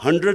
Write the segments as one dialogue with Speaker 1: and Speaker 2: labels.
Speaker 1: 100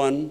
Speaker 1: 1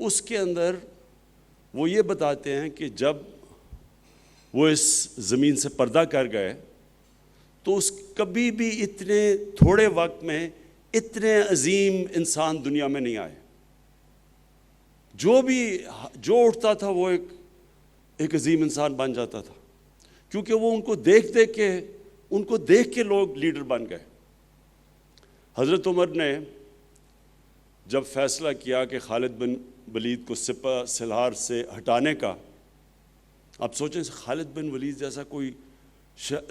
Speaker 1: اس کے اندر وہ یہ بتاتے ہیں کہ جب وہ اس زمین سے پردہ کر گئے تو کبھی بھی اتنے تھوڑے وقت میں اتنے عظیم انسان دنیا میں نہیں آئے. جو اٹھتا تھا وہ ایک عظیم انسان بن جاتا تھا, کیونکہ وہ ان کو دیکھ کے لوگ لیڈر بن گئے. حضرت عمر نے جب فیصلہ کیا کہ خالد بن ولید کو سپہ سالار سے ہٹانے کا, آپ سوچیں خالد بن ولید جیسا کوئی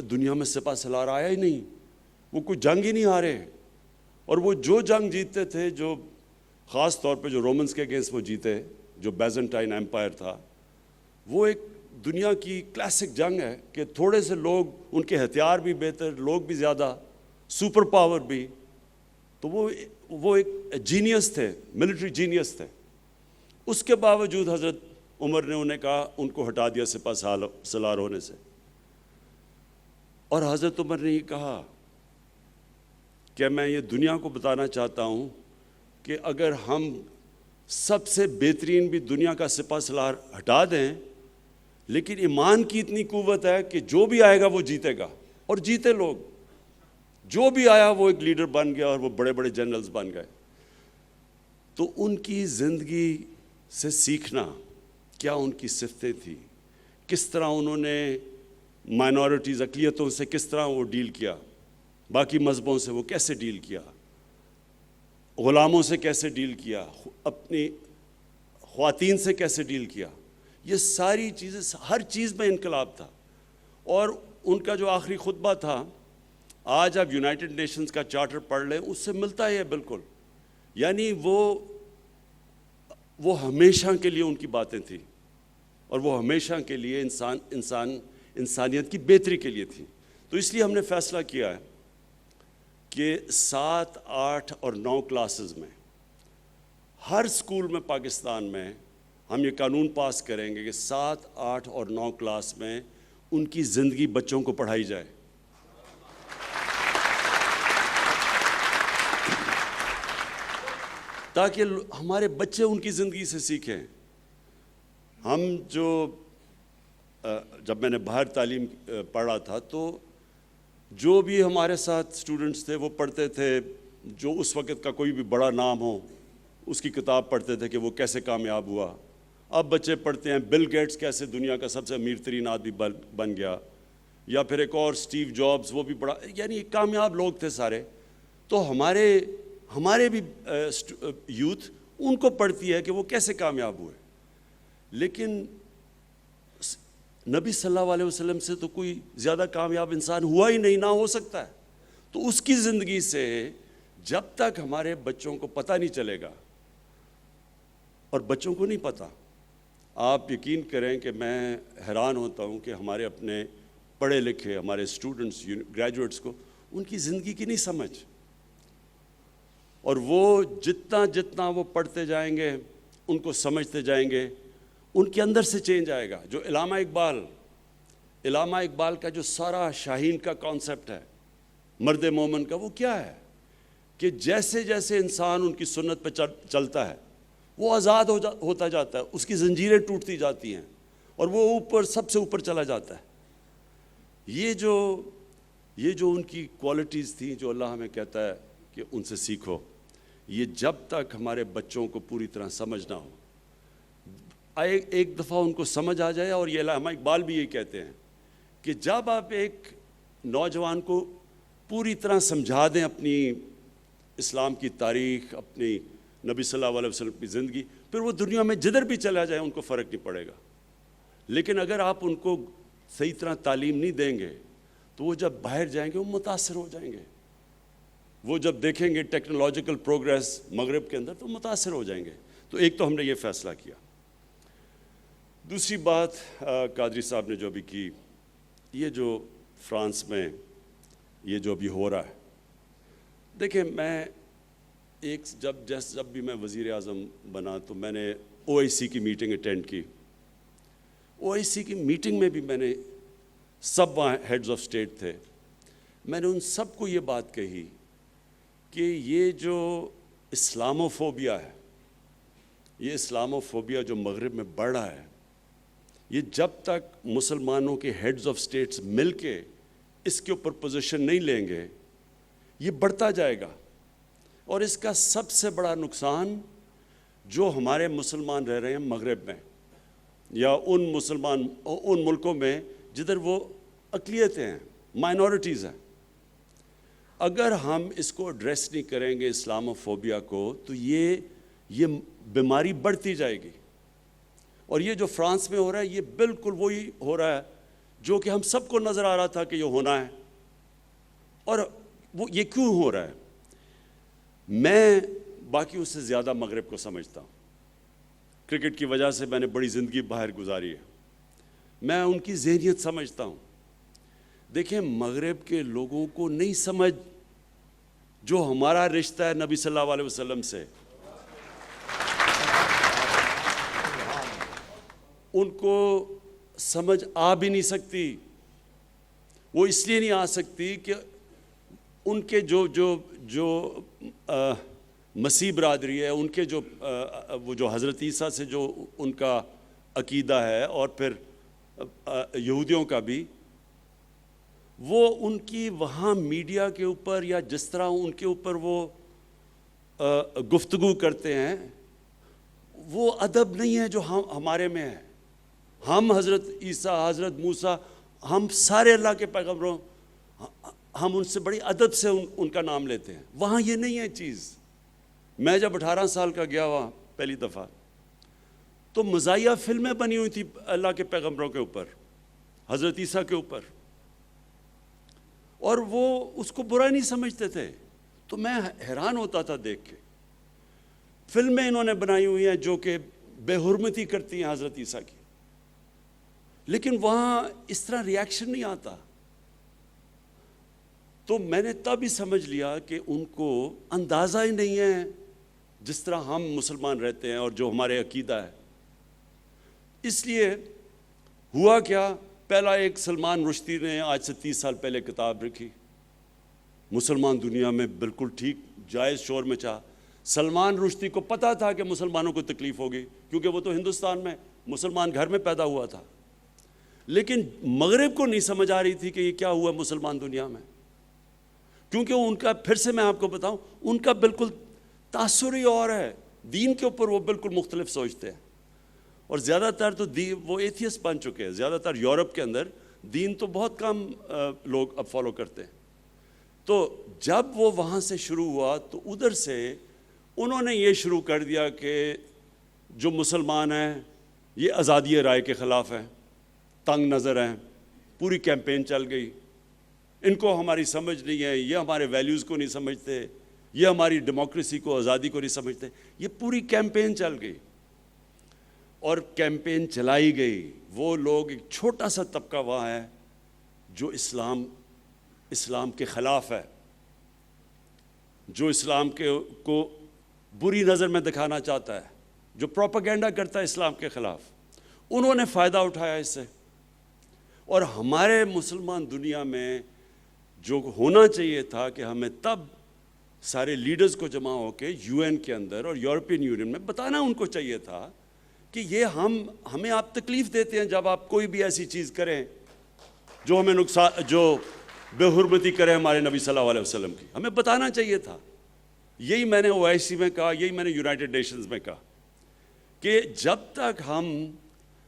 Speaker 1: دنیا میں سپہ سالار آیا ہی نہیں, وہ کوئی جنگ ہی نہیں ہارے, اور وہ جو جنگ جیتتے تھے, جو خاص طور پہ جو رومنز کے اگینسٹ وہ جیتے, جو بیزنٹائن ایمپائر تھا, وہ ایک دنیا کی کلاسک جنگ ہے کہ تھوڑے سے لوگ, ان کے ہتھیار بھی بہتر, لوگ بھی زیادہ, سپر پاور بھی, تو وہ ایک جینیس تھے, ملٹری جینیس تھے. اس کے باوجود حضرت عمر نے انہیں کہا, ان کو ہٹا دیا سپہ سالار ہونے سے. اور حضرت عمر نے یہ کہا کہ میں یہ دنیا کو بتانا چاہتا ہوں کہ اگر ہم سب سے بہترین بھی دنیا کا سپہ سالار ہٹا دیں, لیکن ایمان کی اتنی قوت ہے کہ جو بھی آئے گا وہ جیتے گا, اور جیتے لوگ. جو بھی آیا وہ ایک لیڈر بن گیا, اور وہ بڑے بڑے جنرلز بن گئے. تو ان کی زندگی سے سیکھنا, کیا ان کی صفتیں تھیں, کس طرح انہوں نے مائنورٹیز, اقلیتوں سے کس طرح وہ ڈیل کیا, باقی مذہبوں سے وہ کیسے ڈیل کیا, غلاموں سے کیسے ڈیل کیا, اپنی خواتین سے کیسے ڈیل کیا, یہ ساری چیزیں, ہر چیز میں انقلاب تھا. اور ان کا جو آخری خطبہ تھا, آج آپ یونائٹڈ نیشنز کا چارٹر پڑھ لیں, اس سے ملتا ہے بالکل. یعنی وہ ہمیشہ کے لیے ان کی باتیں تھیں, اور وہ ہمیشہ کے لیے انسانیت کی بہتری کے لیے تھیں. تو اس لیے ہم نے فیصلہ کیا ہے کہ 7, 8 اور 9 کلاسز میں, ہر سکول میں پاکستان میں ہم یہ قانون پاس کریں گے کہ 7, 8 اور 9 کلاس میں ان کی زندگی بچوں کو پڑھائی جائے. تاکہ ہمارے بچے ان کی زندگی سے سیکھیں. ہم جب میں نے باہر تعلیم پڑھا تھا, تو جو بھی ہمارے ساتھ اسٹوڈنٹس تھے وہ پڑھتے تھے, جو اس وقت کا کوئی بھی بڑا نام ہو اس کی کتاب پڑھتے تھے کہ وہ کیسے کامیاب ہوا. اب بچے پڑھتے ہیں بل گیٹس کیسے دنیا کا سب سے امیر ترین آدمی بن گیا, یا پھر ایک اور اسٹیو جابز, وہ بھی بڑا, یعنی کامیاب لوگ تھے سارے. تو ہمارے بھی یوتھ ان کو پڑھتی ہے کہ وہ کیسے کامیاب ہوئے. لیکن نبی صلی اللہ علیہ وسلم سے تو کوئی زیادہ کامیاب انسان ہوا ہی نہیں, نہ ہو سکتا ہے. تو اس کی زندگی سے جب تک ہمارے بچوں کو پتہ نہیں چلے گا, اور بچوں کو نہیں پتہ, آپ یقین کریں کہ میں حیران ہوتا ہوں کہ ہمارے اپنے پڑھے لکھے ہمارے اسٹوڈنٹس, گریجویٹس کو ان کی زندگی کی نہیں سمجھ. اور وہ جتنا وہ پڑھتے جائیں گے, ان کو سمجھتے جائیں گے, ان کے اندر سے چینج آئے گا. جو علامہ اقبال کا جو سارا شاہین کا کانسیپٹ ہے مرد مومن کا, وہ کیا ہے کہ جیسے جیسے انسان ان کی سنت پہ چلتا ہے وہ آزاد ہوتا جاتا ہے, اس کی زنجیریں ٹوٹتی جاتی ہیں, اور وہ سب سے اوپر چلا جاتا ہے. یہ جو ان کی کوالٹیز تھیں, جو اللہ ہمیں کہتا ہے کہ ان سے سیکھو, یہ جب تک ہمارے بچوں کو پوری طرح سمجھ نہ ہو, ایک دفعہ ان کو سمجھ آ جائے. اور یہ علامہ اقبال بھی یہی کہتے ہیں کہ جب آپ ایک نوجوان کو پوری طرح سمجھا دیں اپنی اسلام کی تاریخ, اپنی نبی صلی اللہ علیہ وسلم کی زندگی, پھر وہ دنیا میں جدھر بھی چلا جائے ان کو فرق نہیں پڑے گا. لیکن اگر آپ ان کو صحیح طرح تعلیم نہیں دیں گے تو وہ جب باہر جائیں گے وہ متاثر ہو جائیں گے. وہ جب دیکھیں گے ٹیکنالوجیکل پروگریس مغرب کے اندر تو متاثر ہو جائیں گے. تو ایک تو ہم نے یہ فیصلہ کیا. دوسری بات قادری صاحب نے جو بھی کی, یہ جو فرانس میں یہ جو بھی ہو رہا ہے, دیکھیں میں جب بھی میں وزیر اعظم بنا تو میں نے OIC کی میٹنگ اٹینڈ کی. OIC کی میٹنگ میں بھی میں نے سب وہاں ہیڈز آف اسٹیٹ تھے, میں نے ان سب کو یہ بات کہی کہ یہ جو اسلاموفوبیا ہے, یہ اسلاموفوبیا جو مغرب میں بڑھ رہا ہے، یہ جب تک مسلمانوں کے ہیڈز آف سٹیٹس مل کے اس کے اوپر پوزیشن نہیں لیں گے، یہ بڑھتا جائے گا. اور اس کا سب سے بڑا نقصان جو ہمارے مسلمان رہ رہے ہیں مغرب میں یا ان ملکوں میں جدھر وہ اقلیتیں ہیں، مائنورٹیز ہیں، اگر ہم اس کو ایڈریس نہیں کریں گے اسلاموفوبیا کو، تو یہ بیماری بڑھتی جائے گی. اور یہ جو فرانس میں ہو رہا ہے، یہ بالکل وہی ہو رہا ہے جو کہ ہم سب کو نظر آ رہا تھا کہ یہ ہونا ہے. اور وہ یہ کیوں ہو رہا ہے؟ میں باقیوں سے زیادہ مغرب کو سمجھتا ہوں. کرکٹ کی وجہ سے میں نے بڑی زندگی باہر گزاری ہے. میں ان کی ذہنیت سمجھتا ہوں. دیکھیں، مغرب کے لوگوں کو نہیں سمجھ جو ہمارا رشتہ ہے نبی صلی اللہ علیہ وسلم سے. ان کو سمجھ آ بھی نہیں سکتی. وہ اس لیے نہیں آ سکتی کہ ان کے جو مسیح برادری ہے، ان کے وہ جو حضرت عیسیٰ سے جو ان کا عقیدہ ہے، اور پھر یہودیوں کا بھی، وہ ان کی وہاں میڈیا کے اوپر یا جس طرح ان کے اوپر وہ گفتگو کرتے ہیں، وہ ادب نہیں ہے جو ہمارے میں ہے. ہم حضرت عیسیٰ، حضرت موسیٰ، ہم سارے اللہ کے پیغمبروں، ہم ان سے بڑی ادب سے ان کا نام لیتے ہیں. وہاں یہ نہیں ہے چیز. میں جب 18 سال کا گیا وہاں پہلی دفعہ، تو مزاحیہ فلمیں بنی ہوئی تھی اللہ کے پیغمبروں کے اوپر، حضرت عیسیٰ کے اوپر، اور وہ اس کو برا نہیں سمجھتے تھے. تو میں حیران ہوتا تھا دیکھ کے. فلمیں انہوں نے بنائی ہوئی ہیں جو کہ بے حرمتی کرتی ہیں حضرت عیسیٰ کی، لیکن وہاں اس طرح ریاکشن نہیں آتا. تو میں نے تب ہی سمجھ لیا کہ ان کو اندازہ ہی نہیں ہے جس طرح ہم مسلمان رہتے ہیں اور جو ہمارے عقیدہ ہے. اس لیے ہوا کیا، پہلا ایک سلمان رشدی نے آج سے 30 سال پہلے کتاب لکھی، مسلمان دنیا میں بالکل ٹھیک جائز شور میں چاہ. سلمان رشدی کو پتہ تھا کہ مسلمانوں کو تکلیف ہوگی، کیونکہ وہ تو ہندوستان میں مسلمان گھر میں پیدا ہوا تھا. لیکن مغرب کو نہیں سمجھ آ رہی تھی کہ یہ کیا ہوا مسلمان دنیا میں، کیونکہ ان کا، پھر سے میں آپ کو بتاؤں، ان کا بالکل تاثر ہی اور ہے. دین کے اوپر وہ بالکل مختلف سوچتے ہیں. اور زیادہ تر تو وہ ایتھیسٹ بن چکے ہیں. زیادہ تر یورپ کے اندر دین تو بہت کم لوگ اب فالو کرتے ہیں. تو جب وہ وہاں سے شروع ہوا تو ادھر سے انہوں نے یہ شروع کر دیا کہ جو مسلمان ہیں یہ آزادی رائے کے خلاف ہیں، تنگ نظر ہیں. پوری کیمپین چل گئی. ان کو ہماری سمجھ نہیں ہے، یہ ہمارے ویلیوز کو نہیں سمجھتے، یہ ہماری ڈیموکریسی کو، آزادی کو نہیں سمجھتے. یہ پوری کیمپین چل گئی. اور کیمپین چلائی گئی. وہ لوگ، ایک چھوٹا سا طبقہ وہاں ہے جو اسلام کے خلاف ہے، جو اسلام کو بری نظر میں دکھانا چاہتا ہے، جو پروپیگنڈا کرتا ہے اسلام کے خلاف. انہوں نے فائدہ اٹھایا اس سے. اور ہمارے مسلمان دنیا میں جو ہونا چاہیے تھا کہ ہمیں تب سارے لیڈرز کو جمع ہو کے یو این کے اندر اور یورپین یونین میں بتانا ان کو چاہیے تھا کہ یہ ہمیں آپ تکلیف دیتے ہیں جب آپ کوئی بھی ایسی چیز کریں جو ہمیں نقصان، جو بے حرمتی کرے ہمارے نبی صلی اللہ علیہ وسلم کی. ہمیں بتانا چاہیے تھا. یہی میں نے OIC میں کہا، یہی میں نے یونائٹڈ نیشنز میں کہا کہ جب تک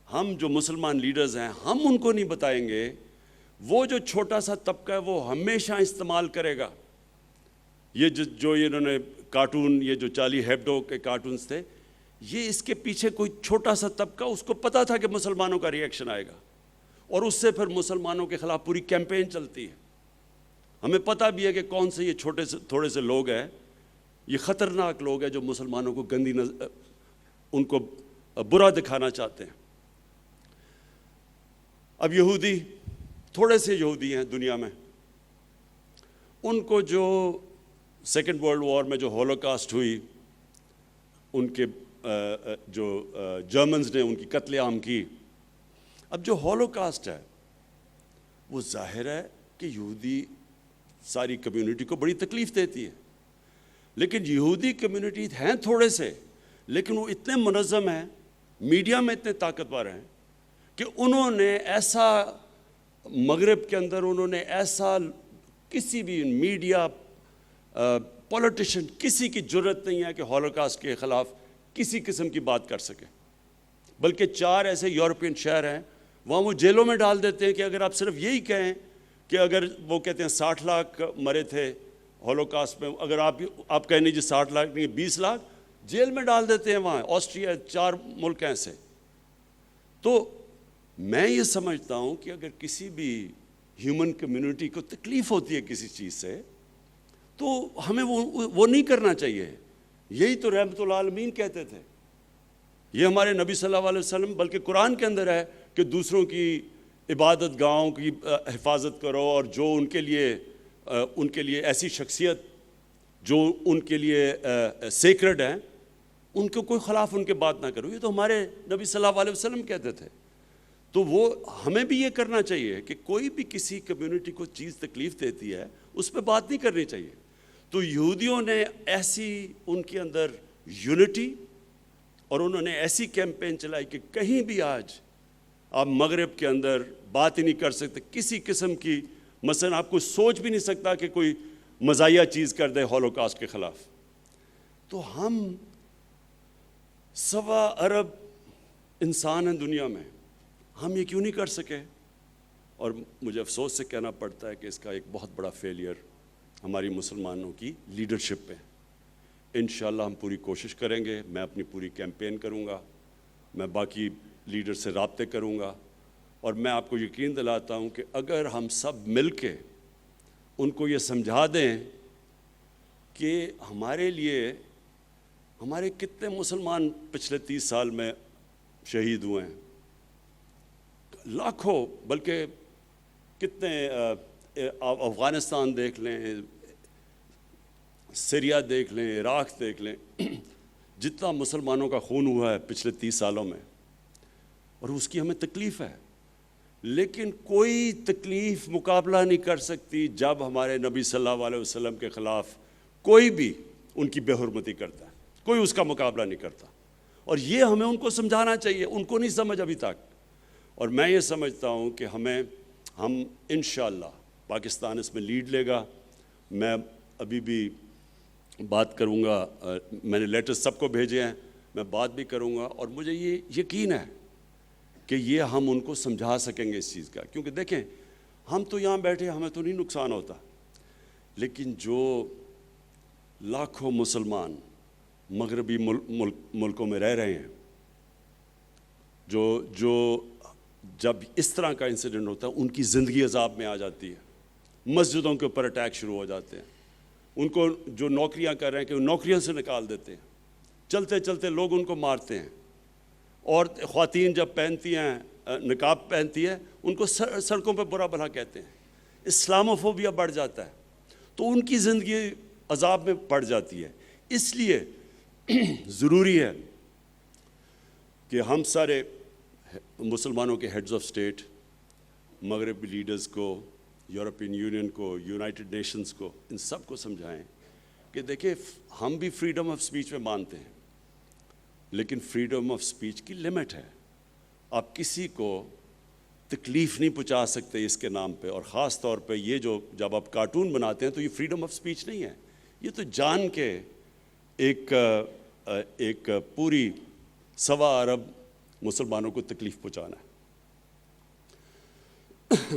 Speaker 1: ہم جو مسلمان لیڈرز ہیں ہم ان کو نہیں بتائیں گے، وہ جو چھوٹا سا طبقہ ہے وہ ہمیشہ استعمال کرے گا. یہ جو انہوں نے کارٹون، یہ جو چارلی ہیبڈو کے کارٹونز تھے، یہ اس کے پیچھے کوئی چھوٹا سا طبقہ، اس کو پتہ تھا کہ مسلمانوں کا ریئیکشن آئے گا، اور اس سے پھر مسلمانوں کے خلاف پوری کیمپین چلتی ہے. ہمیں پتہ بھی ہے کہ کون سے یہ تھوڑے سے لوگ ہیں، یہ خطرناک لوگ ہیں جو مسلمانوں کو ان کو برا دکھانا چاہتے ہیں. اب یہودی، تھوڑے سے یہودی ہیں دنیا میں، ان کو جو سیکنڈ ورلڈ وار میں جو ہولوکاسٹ ہوئی، ان کے جو جرمنز نے ان کی قتل عام کی. اب جو ہولوکاسٹ ہے وہ ظاہر ہے کہ یہودی ساری کمیونٹی کو بڑی تکلیف دیتی ہے، لیکن یہودی کمیونٹی ہیں تھوڑے سے، لیکن وہ اتنے منظم ہیں، میڈیا میں اتنے طاقتور ہیں کہ انہوں نے ایسا مغرب کے اندر انہوں نے ایسا کسی بھی میڈیا پولیٹیشین کسی کی جرت نہیں ہے کہ ہولوکاسٹ کے خلاف کسی قسم کی بات کر سکے، بلکہ 4 ایسے یورپین شہر ہیں وہاں وہ جیلوں میں ڈال دیتے ہیں کہ اگر آپ صرف یہی کہیں کہ اگر وہ کہتے ہیں 60 لاکھ مرے تھے ہولوکاسٹ میں، اگر آپ کہیں نہیں جی 60 لاکھ نہیں 20 لاکھ، جیل میں ڈال دیتے ہیں وہاں، آسٹریا 4 ملک ایسے۔ تو میں یہ سمجھتا ہوں کہ اگر کسی بھی ہیومن کمیونٹی کو تکلیف ہوتی ہے کسی چیز سے تو ہمیں وہ نہیں کرنا چاہیے۔ یہی تو رحمت العالمین کہتے تھے، یہ ہمارے نبی صلی اللہ علیہ وسلم، بلکہ قرآن کے اندر ہے کہ دوسروں کی عبادت گاہوں کی حفاظت کرو، اور جو ان کے لیے ایسی شخصیت جو ان کے لیے سیکرڈ ہیں ان کو کوئی خلاف ان کے بات نہ کرو۔ یہ تو ہمارے نبی صلی اللہ علیہ وسلم کہتے تھے۔ تو وہ ہمیں بھی یہ کرنا چاہیے کہ کوئی بھی کسی کمیونٹی کو چیز تکلیف دیتی ہے اس پہ بات نہیں کرنی چاہیے۔ تو یہودیوں نے ایسی ان کے اندر یونٹی اور انہوں نے ایسی کیمپین چلائی کہ کہیں بھی آج آپ مغرب کے اندر بات ہی نہیں کر سکتے کسی قسم کی، مثلا آپ کو سوچ بھی نہیں سکتا کہ کوئی مزاحیہ چیز کر دے ہولوکاسٹ کے خلاف۔ تو ہم 1.25 ارب انسان ہیں دنیا میں، ہم یہ کیوں نہیں کر سکے؟ اور مجھے افسوس سے کہنا پڑتا ہے کہ اس کا ایک بہت بڑا فیلئر ہماری مسلمانوں کی لیڈرشپ پہ۔ انشاءاللہ ہم پوری کوشش کریں گے، میں اپنی پوری کیمپین کروں گا، میں باقی لیڈر سے رابطے کروں گا، اور میں آپ کو یقین دلاتا ہوں کہ اگر ہم سب مل کے ان کو یہ سمجھا دیں کہ ہمارے لیے ہمارے کتنے مسلمان پچھلے 30 سال میں شہید ہوئے ہیں، لاکھوں، بلکہ کتنے، افغانستان دیکھ لیں، سیریا دیکھ لیں، عراق دیکھ لیں، جتنا مسلمانوں کا خون ہوا ہے پچھلے 30 سالوں میں، اور اس کی ہمیں تکلیف ہے، لیکن کوئی تکلیف مقابلہ نہیں کر سکتی جب ہمارے نبی صلی اللہ علیہ وسلم کے خلاف کوئی بھی ان کی بے حرمتی کرتا ہے، کوئی اس کا مقابلہ نہیں کرتا۔ اور یہ ہمیں ان کو سمجھانا چاہیے، ان کو نہیں سمجھ ابھی تک۔ اور میں یہ سمجھتا ہوں کہ ہم انشاءاللہ پاکستان اس میں لیڈ لے گا۔ میں ابھی بھی بات کروں گا، میں نے لیٹرز سب کو بھیجے ہیں، میں بات بھی کروں گا، اور مجھے یہ یقین ہے کہ یہ ہم ان کو سمجھا سکیں گے اس چیز کا۔ کیونکہ دیکھیں ہم تو یہاں بیٹھے، ہمیں تو نہیں نقصان ہوتا، لیکن جو لاکھوں مسلمان مغربی ملکوں میں رہ رہے ہیں، جو جب اس طرح کا انسیڈنٹ ہوتا ہے ان کی زندگی عذاب میں آ جاتی ہے، مسجدوں کے اوپر اٹیک شروع ہو جاتے ہیں، ان کو جو نوکریاں کر رہے ہیں کہ وہ نوکریوں سے نکال دیتے ہیں، چلتے چلتے لوگ ان کو مارتے ہیں، اور خواتین جب پہنتی ہیں نقاب پہنتی ہے ان کو سڑکوں پہ برا بھلا کہتے ہیں، اسلاموفوبیا بڑھ جاتا ہے، تو ان کی زندگی عذاب میں پڑ جاتی ہے۔ اس لیے ضروری ہے کہ ہم سارے مسلمانوں کے ہیڈز آف اسٹیٹ، مغربی لیڈرز کو، یورپین یونین کو، یونائٹڈ نیشنز کو، ان سب کو سمجھائیں کہ دیکھیں ہم بھی فریڈم آف سپیچ میں مانتے ہیں، لیکن فریڈم آف سپیچ کی لمٹ ہے۔ آپ کسی کو تکلیف نہیں پہنچا سکتے اس کے نام پہ، اور خاص طور پہ یہ جو جب آپ کارٹون بناتے ہیں تو یہ فریڈم آف سپیچ نہیں ہے، یہ تو جان کے ایک پوری 1.25 ارب مسلمانوں کو تکلیف پہنچانا ہے۔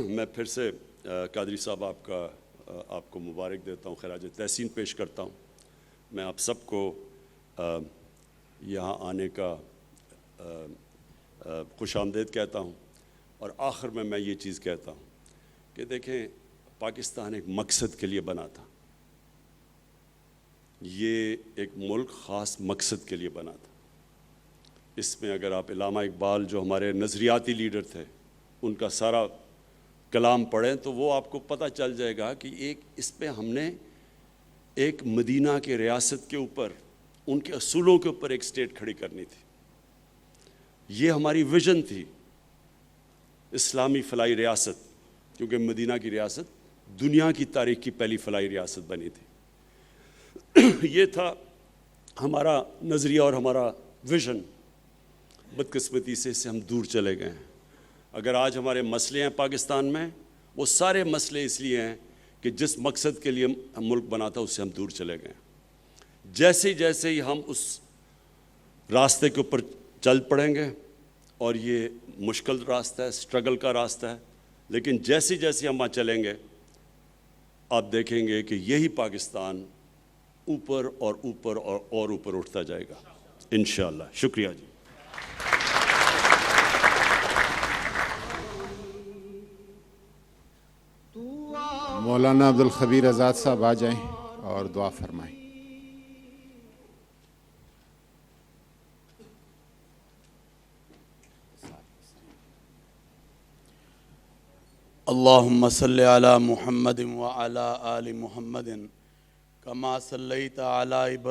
Speaker 1: میں پھر سے قادری صاحب آپ کو مبارک دیتا ہوں، خراج تحسین پیش کرتا ہوں۔ میں آپ سب کو یہاں آنے کا خوش آمدید کہتا ہوں، اور آخر میں یہ چیز کہتا ہوں کہ دیکھیں پاکستان ایک مقصد کے لیے بنا تھا، یہ ایک ملک خاص مقصد کے لیے بنا تھا۔ اس میں اگر آپ علامہ اقبال جو ہمارے نظریاتی لیڈر تھے ان کا سارا کلام پڑھیں تو وہ آپ کو پتہ چل جائے گا کہ اس پہ ہم نے ایک مدینہ کے ریاست کے اوپر، ان کے اصولوں کے اوپر ایک اسٹیٹ کھڑی کرنی تھی۔ یہ ہماری ویژن تھی، اسلامی فلاحی ریاست، کیونکہ مدینہ کی ریاست دنیا کی تاریخ کی پہلی فلاحی ریاست بنی تھی۔ یہ تھا ہمارا نظریہ اور ہمارا ویژن بدقسمتی سے اس سے ہم دور چلے گئے ہیں۔ اگر آج ہمارے مسئلے ہیں پاکستان میں، وہ سارے مسئلے اس لیے ہیں کہ جس مقصد کے لیے ہم ملک بنا تھا اس سے ہم دور چلے گئے ہیں۔ جیسے جیسے ہی ہم اس راستے کے اوپر چل پڑیں گے، اور یہ مشکل راستہ ہے، سٹرگل کا راستہ ہے، لیکن جیسے جیسے ہم وہاں چلیں گے آپ دیکھیں گے کہ یہی پاکستان اوپر اور اوپر اور اوپر اٹھتا جائے گا انشاءاللہ۔ شکریہ جی۔
Speaker 2: مولانا عبدالخبیر آزاد صاحب آ جائیں اور دعا فرمائیں۔
Speaker 3: اللہم صلی علی محمد وعلی آل محمد کما صلیت علی ابراہیم